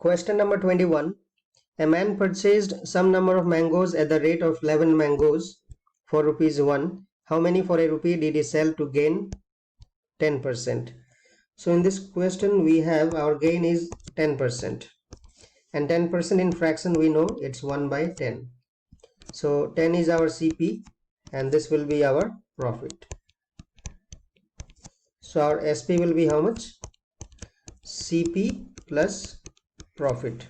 Question number 21. A man purchased some number of mangoes at the rate of 11 mangoes for rupees 1. How many for a rupee did he sell to gain 10%? So in this question we have our gain is 10%, and 10% in fraction we know it's 1 by 10. So 10 is our CP and this will be our profit. So our SP will be how much? CP plus profit.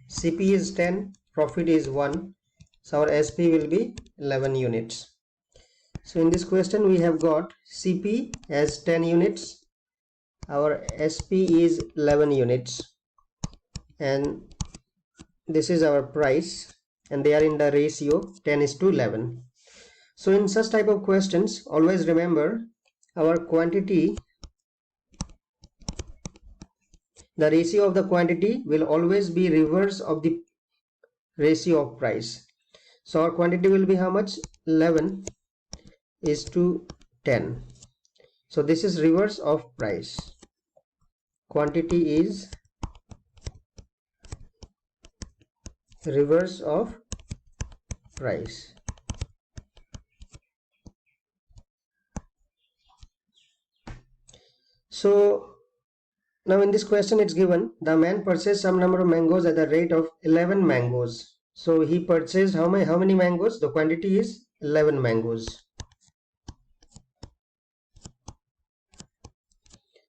CP is 10, profit is 1, so our SP will be 11 units. So in this question we have got CP as 10 units, our SP is 11 units, and this is our price, and they are in the ratio 10:11. So in such type of questions, always remember our quantity, the ratio of the quantity will always be reverse of the ratio of price. So our quantity will be how much? 11:10. So this is reverse of price. Quantity is reverse of price. So now in this question it's given the man purchased some number of mangoes at the rate of 11 mangoes. So he purchased how many mangoes? The quantity is 11 mangoes.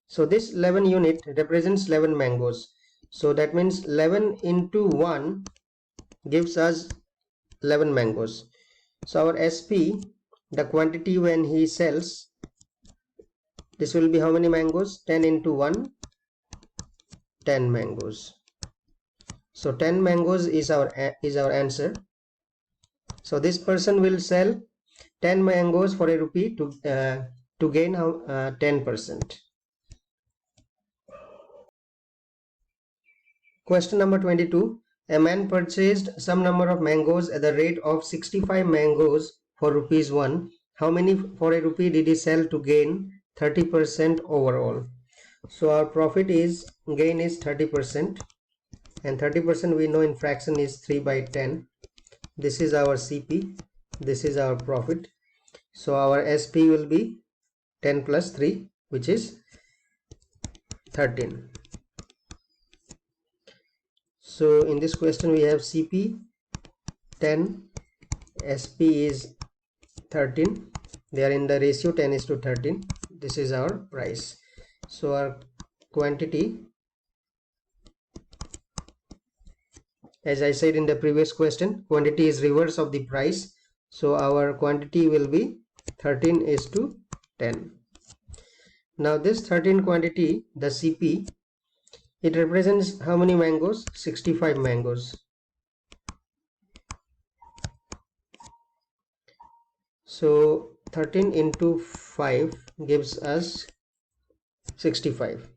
So this 11 unit represents 11 mangoes. So that means 11 into 1 gives us 11 mangoes. So our SP, the quantity when he sells, this will be how many mangoes? 10 into 1, 10 mangoes. So 10 mangoes is our answer. So this person will sell 10 mangoes for a rupee to gain 10%. Question number 22. A man purchased some number of mangoes at the rate of 65 mangoes for rupees 1. How many for a rupee did he sell to gain 30% overall? So our profit is, gain is 30%, and 30% we know in fraction is 3 by 10. This is our CP, this is our profit. So our SP will be 10 plus 3, which is 13. So in this question we have CP 10, SP is 13. They are in the ratio 10:13. This is our price. So our quantity, as I said in the previous question, quantity is reverse of the price. So our quantity will be 13:10. Now this 13 quantity, the CP, it represents how many mangoes? 65 mangoes. So 13 into 5 gives us 65.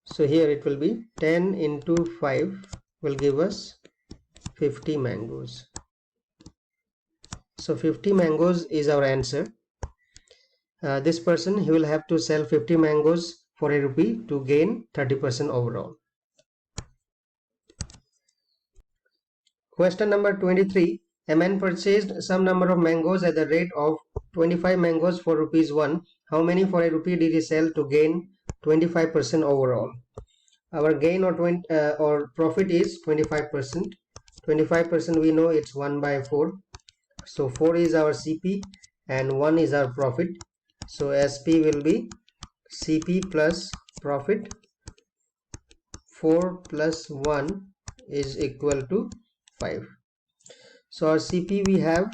So here it will be 10 into 5 will give us 50 mangoes. So 50 mangoes is our answer. This person, he will have to sell 50 mangoes for a rupee to gain 30% overall. Question number 23. A man purchased some number of mangoes at the rate of 25 mangoes for rupees 1. How many for a rupee did he sell to gain 25% overall? Our gain or profit is 25%. 25% we know it's 1 by 4. So 4 is our CP and 1 is our profit. So SP will be CP plus profit. 4 plus 1 is equal to 5. So our CP we have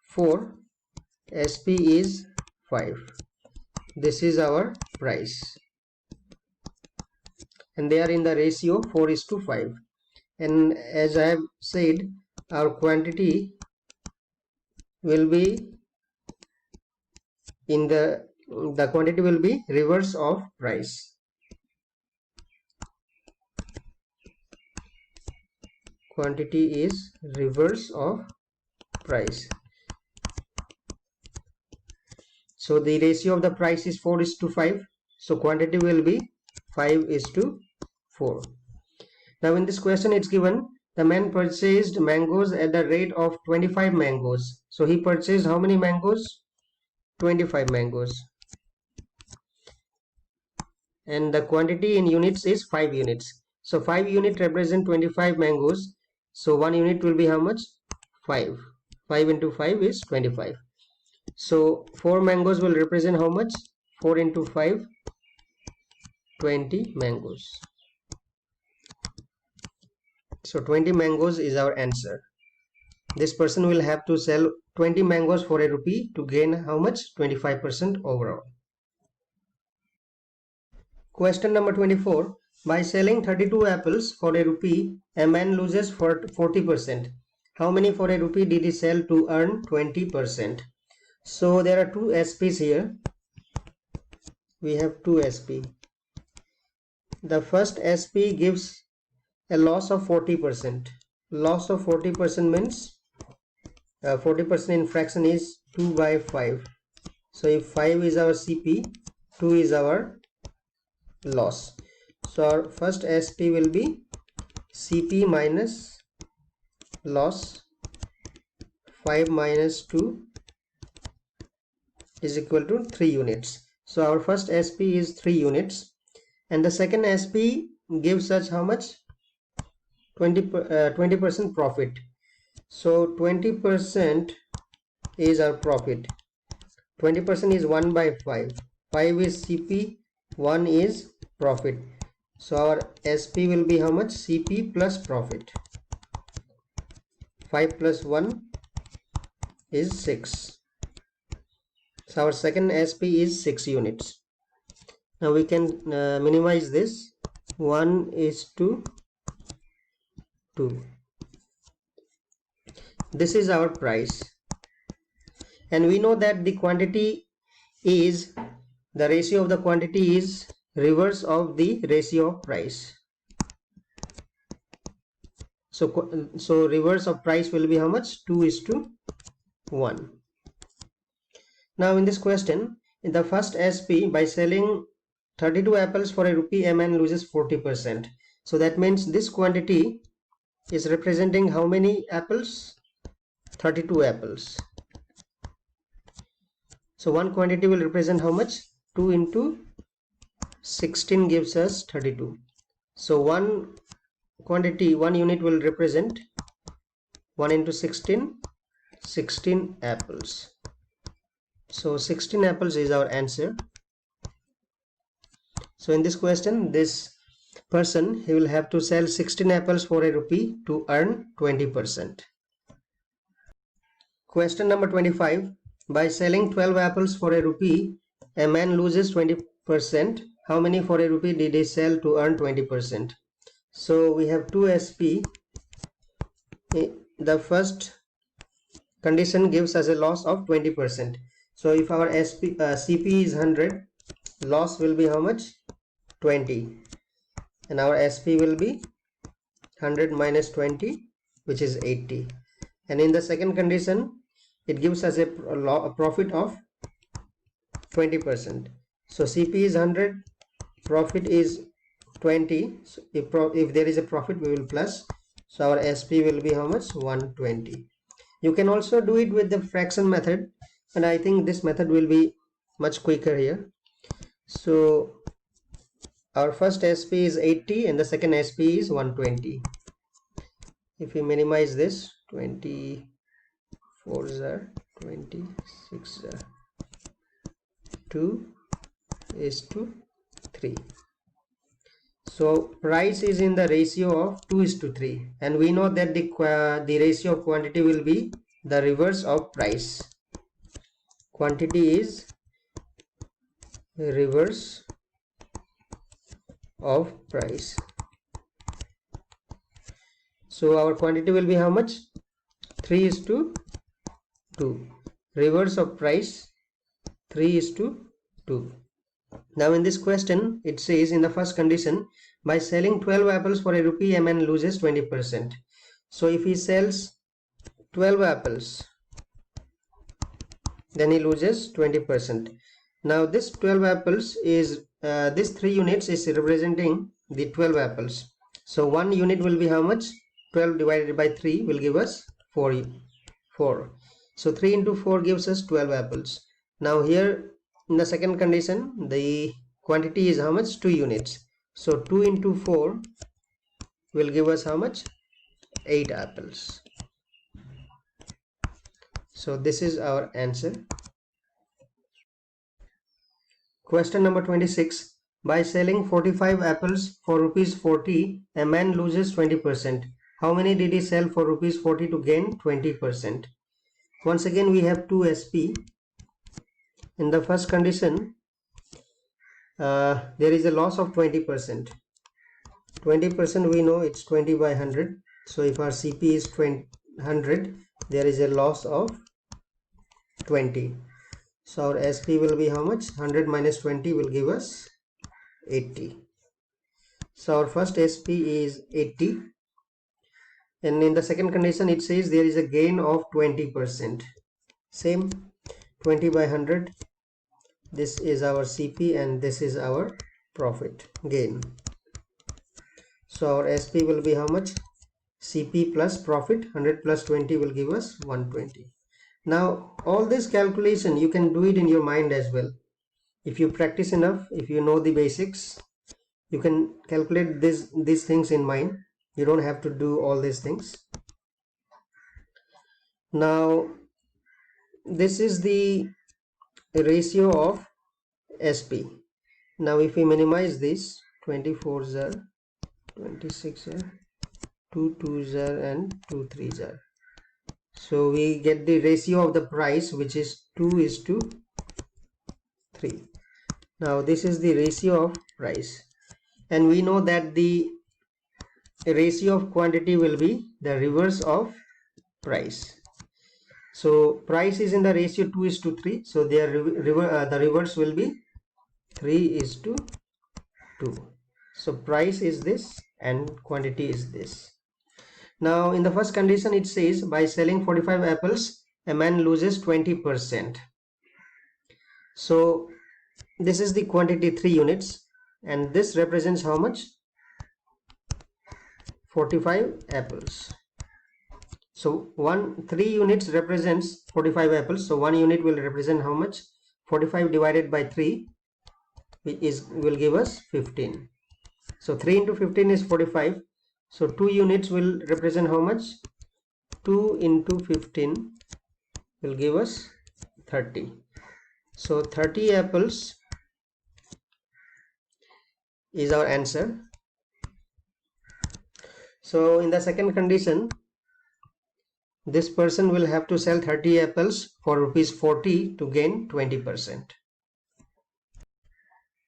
4, SP is 5. This is our price, and they are in the ratio 4:5. And as I have said, our quantity will be in the quantity will be reverse of price. Quantity is reverse of price. So the ratio of the price is 4:5. So quantity will be 5:4. Now in this question it's given the man purchased mangoes at the rate of 25 mangoes. So he purchased how many mangoes? 25 mangoes. And the quantity in units is 5 units. So 5 units represent 25 mangoes. So 1 unit will be how much? 5. 5 into 5 is 25. So 4 mangoes will represent how much? 4 into 5, 20 mangoes. So 20 mangoes is our answer. This person will have to sell 20 mangoes for a rupee to gain how much? 25% overall. Question number 24. By selling 32 apples for a rupee, a man loses 40%. How many for a rupee did he sell to earn 20%? So there are two SPs here. We have two SP. The first SP gives a loss of 40%. Loss of 40% means 40% in fraction is 2 by 5. So if 5 is our CP, 2 is our loss. So our first SP will be CP minus loss, 5 minus 2 is equal to 3 units. So our first SP is 3 units, and the second SP gives us how much? 20% profit. So 20% is our profit. 20% is 1 by 5. 5 is CP, 1 is profit. So our SP will be how much? CP plus profit. 5 plus 1 is 6. So our second SP is 6 units. Now we can minimize this. 1:2. This is our price, and we know that the quantity is, the ratio of the quantity is reverse of the ratio of price. So reverse of price will be how much? 2:1. Now in this question, in the first SP, by selling 32 apples for a rupee, a man loses 40%. So that means this quantity is representing how many apples? 32 apples. So one quantity will represent how much? 2 into 16 gives us 32. So one quantity, one unit will represent 1 into 16, 16 apples. So 16 apples is our answer. So in this question, this person, he will have to sell 16 apples for a rupee to earn 20%. Question number 25. By selling 12 apples for a rupee, a man loses 20%. How many for a rupee did he sell to earn 20%? So we have two SP. The first condition gives us a loss of 20%. So if our CP is 100, loss will be how much? 20. And our SP will be 100 minus 20, which is 80. And in the second condition, it gives us a profit of 20%. So CP is 100, profit is 20. So if there is a profit, we will plus. So our SP will be how much? 120. You can also do it with the fraction method, and I think this method will be much quicker here. So our first SP is 80 and the second SP is 120. If we minimize this, 24s are 26 are 2:3. So price is in the ratio of 2:3, and we know that the ratio of quantity will be the reverse of price. Quantity is reverse of price. So our quantity will be how much? 3:2. Reverse of price, 3:2. Now in this question, it says in the first condition, by selling 12 apples for a rupee, a man loses 20%. So if he sells 12 apples, then he loses 20%. Now this 12 apples is this 3 units is representing the 12 apples. So 1 unit will be how much? 12 divided by 3 will give us 4. So 3 into 4 gives us 12 apples. Now here in the second condition, the quantity is how much? 2 units. So 2 into 4 will give us how much? 8 apples. So this is our answer. Question number 26. By selling 45 apples for rupees 40, a man loses 20%. How many did he sell for rupees 40 to gain 20%? Once again, we have 2 SP. In the first condition, there is a loss of 20%. 20% we know it's 20 by 100. So if our CP is 100, there is a loss of 20. So our SP will be how much? 100 minus 20 will give us 80. So our first SP is 80. And in the second condition, it says there is a gain of 20%. Same, 20 by 100. This is our CP and this is our profit gain. So our SP will be how much? CP plus profit, 100 plus 20 will give us 120. Now all this calculation you can do it in your mind as well. If you practice enough, if you know the basics, you can calculate these things in mind. You don't have to do all these things. Now this is the ratio of SP. Now if we minimize this, 24s are 26 are 2 2s are and 2 3s are. So we get the ratio of the price, which is 2:3. Now this is the ratio of price, and we know that the ratio of quantity will be the reverse of price. So price is in the ratio 2:3. So the reverse will be 3:2. So price is this and quantity is this. Now in the first condition, it says by selling 45 apples, a man loses 20%. So this is the quantity, 3 units, and this represents how much? 45 apples. So 3 units represents 45 apples. So 1 unit will represent how much? 45 divided by 3 will give us 15. So 3 into 15 is 45. So 2 units will represent how much? 2 into 15 will give us 30. So 30 apples is our answer. So in the second condition, this person will have to sell 30 apples for rupees 40 to gain 20%.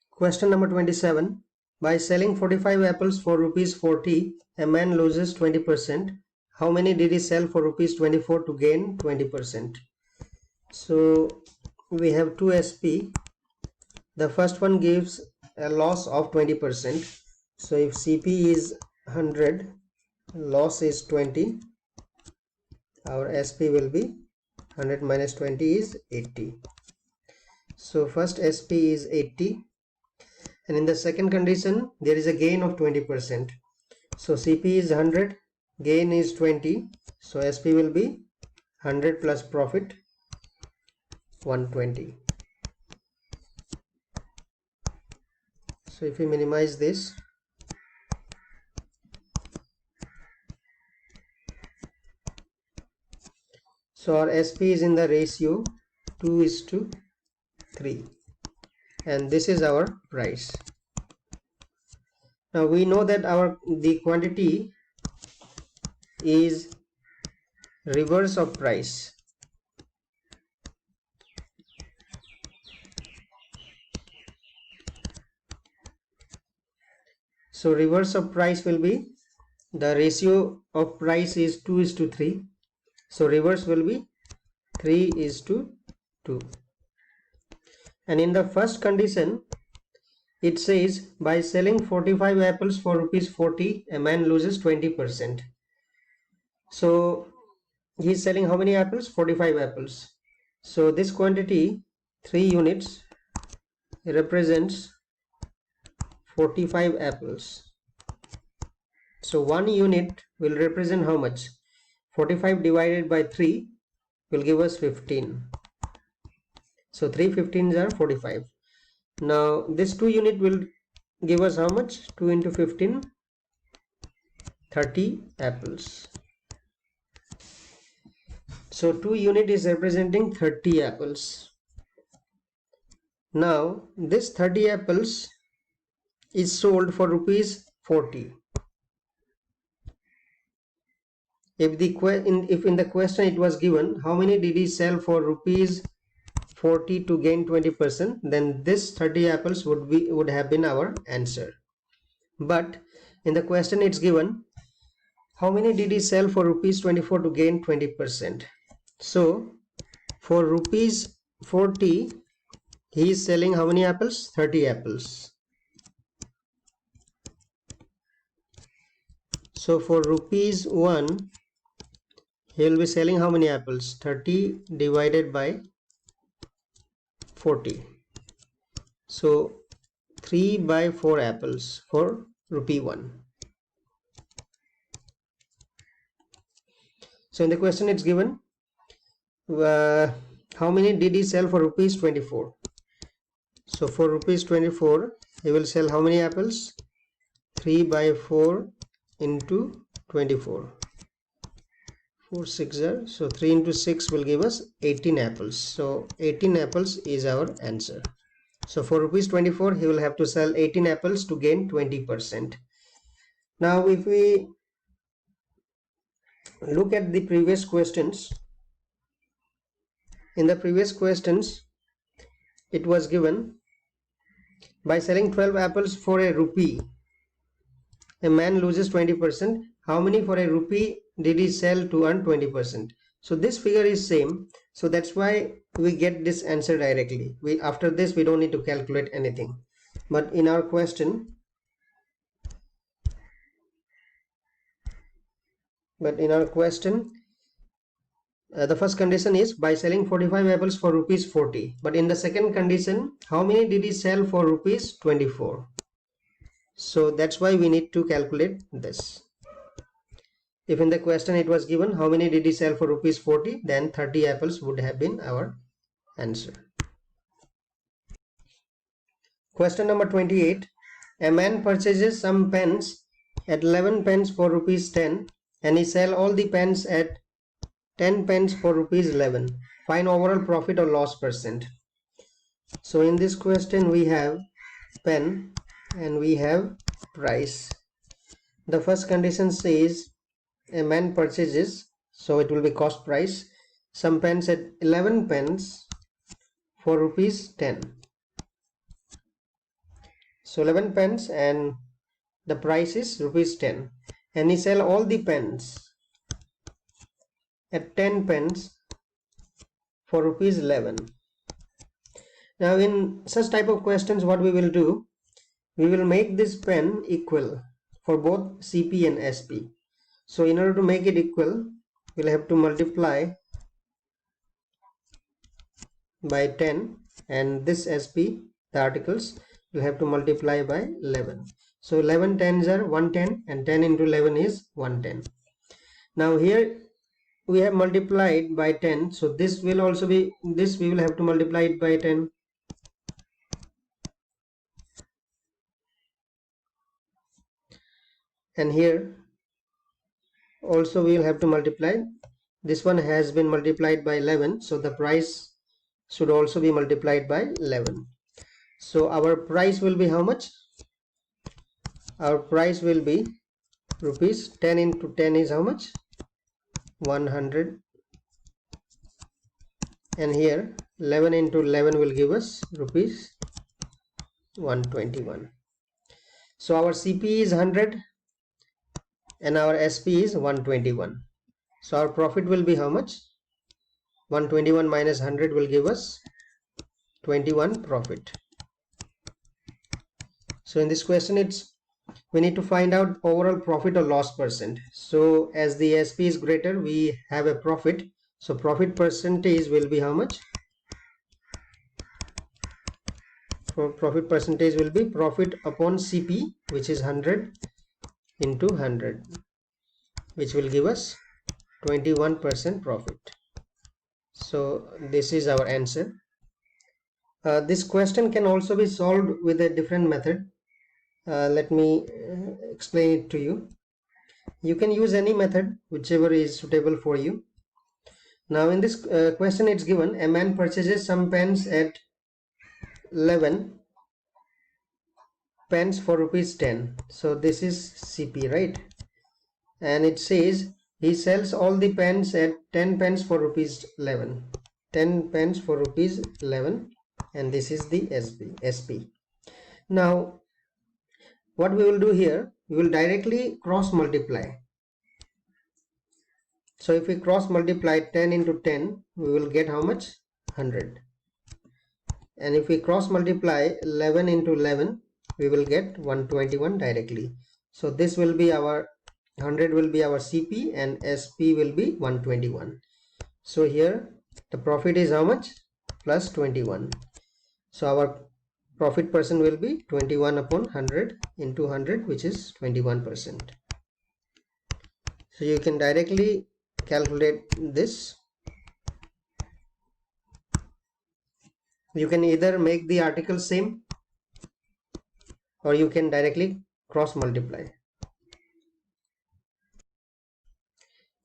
Question number 27. By selling 45 apples for rupees 40, a man loses 20%. How many did he sell for rupees 24 to gain 20%? So we have 2 SP. The first one gives a loss of 20%. So if CP is 100, loss is 20, our SP will be 100 minus 20 is 80. So first SP is 80. And in the second condition, there is a gain of 20%. So CP is 100, gain is 20. So SP will be 100 plus profit 120. So if we minimize this, so our SP is in the ratio 2:3. And this is our price. Now we know that the quantity is reverse of price. So reverse of price will be, the ratio of price is 2:3. So reverse will be 3:2. And in the first condition, it says by selling 45 apples for rupees 40, a man loses 20%. So he is selling how many apples? 45 apples. So this quantity, 3 units, represents 45 apples. So 1 unit will represent how much? 45 divided by 3 will give us 15. So 3 15s are 45. Now this 2 unit will give us how much? 2 into 15, 30 apples. So 2 unit is representing 30 apples. Now this 30 apples is sold for rupees 40. If in the question it was given how many did he sell for rupees 40 to gain 20%, then this 30 apples would have been our answer. But in the question it's given how many did he sell for rupees 24 to gain 20%. So for rupees 40 he is selling how many apples? 30 apples. So for rupees 1 he will be selling how many apples? 30 divided by 40. So 3 by 4 apples for rupee 1. So in the question it's given how many did he sell for rupees 24. So for rupees 24 he will sell how many apples? 3 by 4 into 24. 4 6 are, so 3 into 6 will give us 18 apples. So 18 apples is our answer. So for rupees 24 he will have to sell 18 apples to gain 20%. Now if we look at the previous questions, in the previous questions it was given by selling 12 apples for a rupee a man loses 20%. How many for a rupee did he sell to earn 20%? So this figure is same, so that's why we get this answer directly. After this we don't need to calculate anything. But in our question the first condition is by selling 45 apples for rupees 40. But in the second condition, how many did he sell for rupees 24? So that's why we need to calculate this. If in the question it was given how many did he sell for rupees 40, then 30 apples would have been our answer. Question number 28. A man purchases some pens at 11 pence for rupees 10 and he sell all the pens at 10 pence for rupees 11. Find overall profit or loss percent. So in this question we have pen and we have price. The first condition says a man purchases, so it will be cost price, some pens at 11 pence for rupees 10. So 11 pence and the price is rupees 10 and he sell all the pens at 10 pence for rupees 11. Now in such type of questions what we will do, we will make this pen equal for both CP and SP. So in order to make it equal, we'll have to multiply by 10 and this SP, the articles, we'll have to multiply by 11. So 11 tens are 110 and 10 into 11 is 110. Now here we have multiplied by 10, so this will also be, this we will have to multiply it by 10. And here also we will have to multiply. This one has been multiplied by 11, so the price should also be multiplied by 11. So our price will be how much? Our price will be rupees 10 into 10 is how much? 100. And here 11 into 11 will give us rupees 121. So our CP is 100 and our SP is 121. So our profit will be how much? 121 minus 100 will give us 21 profit. So in this question we need to find out overall profit or loss percent. So as the SP is greater, we have a profit. So profit percentage will be how much? profit percentage will be profit upon CP, which is 100 into 100, which will give us 21% profit. So this is our answer. This question can also be solved with a different method. Let me explain it to you. You can use any method, whichever is suitable for you. Now in this question, it's given a man purchases some pens at 11 pens for rupees 10. So this is CP, right? And it says he sells all the pens at 10 pens for rupees 11. 10 pens for rupees 11, and this is the SP. Now what we will do here, we will directly cross multiply. So if we cross multiply 10 into 10, we will get how much? 100. And if we cross multiply 11 into 11, we will get 121 directly. So this will be our 100 will be our CP, and SP will be 121. So here the profit is how much? Plus 21. So our profit percent will be 21 upon 100 into 100, which is 21%. So you can directly calculate this. You can either make the article same, or you can directly cross multiply.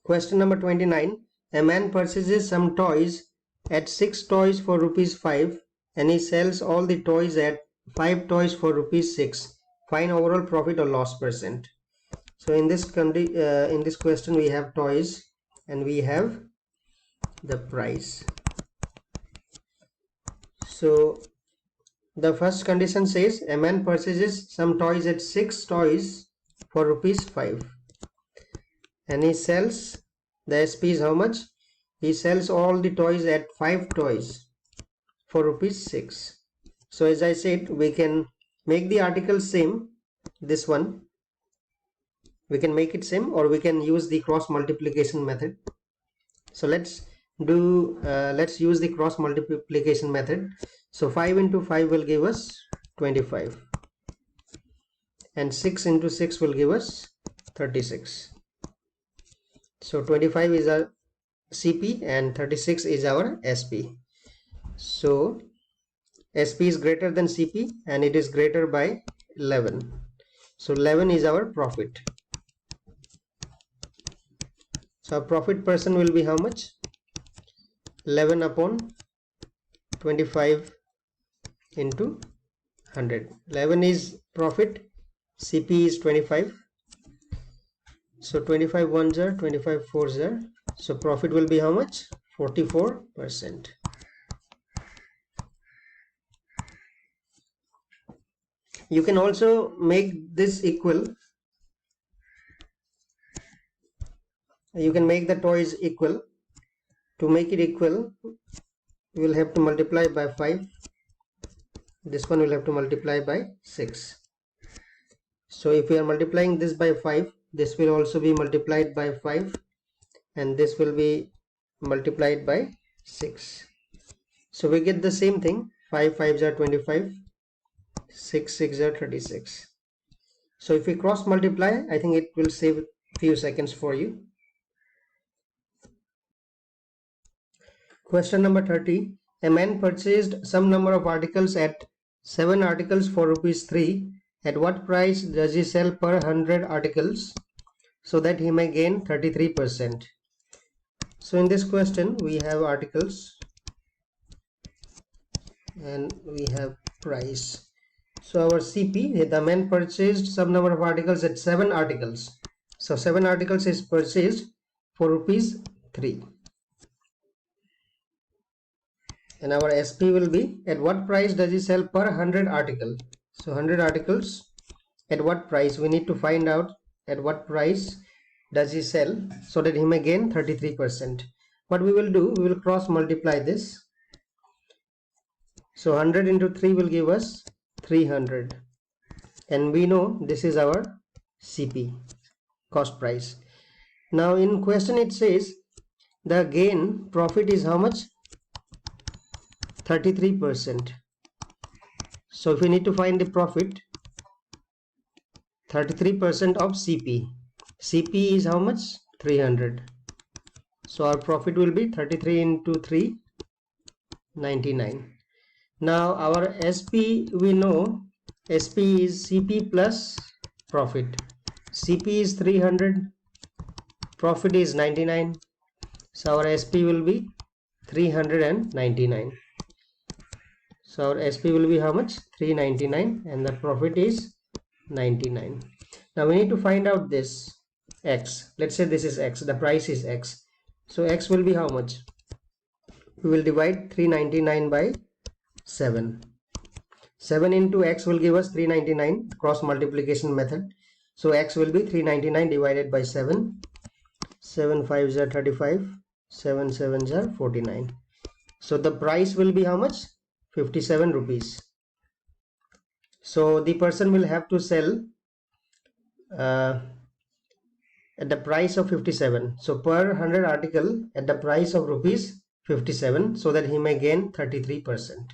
Question number 29. A man purchases some toys at 6 toys for rupees 5, and he sells all the toys at 5 toys for rupees 6. Find overall profit or loss percent. So in this question, we have toys and we have the price. So the first condition says a man purchases some toys at 6 toys for rupees 5, and he sells, the SP is how much? He sells all the toys at 5 toys for rupees 6. So as I said, we can make the article same, this one we can make it same, or we can use the cross multiplication method. So let's use the cross multiplication method. So 5 into 5 will give us 25, and 6 into 6 will give us 36. So 25 is our CP and 36 is our SP. So SP is greater than CP, and it is greater by 11. So 11 is our profit. So our profit percent will be how much? 11 upon 25 into 100. 11 is profit, CP is 25. So 25 ones are 25 fours are. So profit will be how much? 44%. You can also make this equal. You can make the toys equal. To make it equal, we will have to multiply by 5. This one will have to multiply by 6. So if we are multiplying this by 5, this will also be multiplied by 5, and this will be multiplied by 6. So we get the same thing. 5 5s are 25, 6 6 are 36. So if we cross multiply, I think it will save few seconds for you. Question number 30. A man purchased some number of articles at 7 articles for rupees 3. At what price does he sell per 100 articles so that he may gain 33%? So in this question, we have articles and we have price. So our CP, the man purchased some number of articles at 7 articles. So 7 articles is purchased for rupees 3. And our SP will be, at what price does he sell per 100 article? So 100 articles, at what price? We need to find out at what price does he sell so that he may gain 33%. What we will do, we will cross multiply this. So 100 into 3 will give us 300. And we know this is our CP, cost price. Now in question it says the gain profit is how much? 33%. So if we need to find the profit, 33% of CP. CP is how much? 300. So our profit will be 33 into 3, 99. Now our SP, we know SP is CP plus profit. CP is 300, profit is 99. So our SP will be 399. So our SP will be how much? 399, and the profit is 99. Now we need to find out this X. Let's say this is X, the price is X. So X will be how much? We will divide 399 by 7. 7 into X will give us 399, cross multiplication method. So X will be 399 divided by 7. 7 5s are 35, 7 7s are 49. So the price will be how much? 57 rupees. So the person will have to sell at the price of 57. So per 100 article at the price of rupees 57, so that he may gain 33%.